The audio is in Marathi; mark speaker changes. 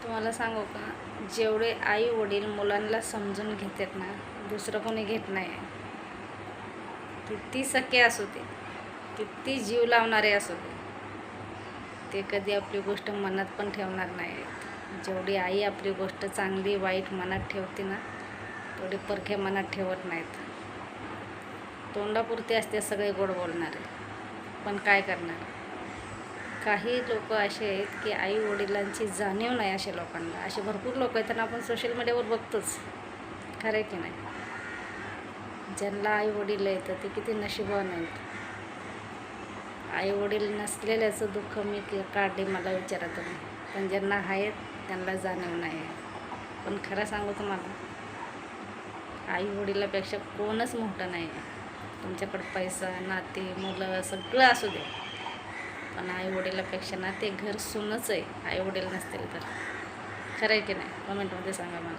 Speaker 1: तुम्हाला सांगू का, जेवढे आई वडील मुलांना समजून घेतात ना, दुसरं कोणी घेत नाही आहे. किती सख्खे असू दे, किती जीव लावणारे असू दे, ते कधी आपली गोष्ट मनात पण ठेवणार नाही आहेत. जेवढी आई आपली गोष्ट चांगली वाईट मनात ठेवते ना, तेवढे परखे मनात ठेवत नाहीत. तोंडापुरते असते सगळे गोड बोलणारे, पण काय करणार. काही लोक असे आहेत की आई वडिलांची जाणीव नाही अशा लोकांना. असे भरपूर लोक आहेत, त्यांना आपण सोशल मीडियावर बघतोच. खरं आहे की नाही. ज्यांना आई वडील येतं ते किती नशिबवान आहेत. आई वडील नसलेल्याचं दुःख मी काढले, मला विचारा तुम्ही. पण ज्यांना आहेत त्यांना जाणीव नाही आहे. पण खरं सांगू तुम्हाला, आई वडिलापेक्षा कोणच मोठं नाही आहे. तुमच्याकडं पैसा, नाते, मुलं सगळं असू दे, पण आई वडिलापेक्षा ना ते घर सुनच आहे, आई वडील नसतील तर. खरं आहे की नाही. कमेंटमध्ये सांगा मला.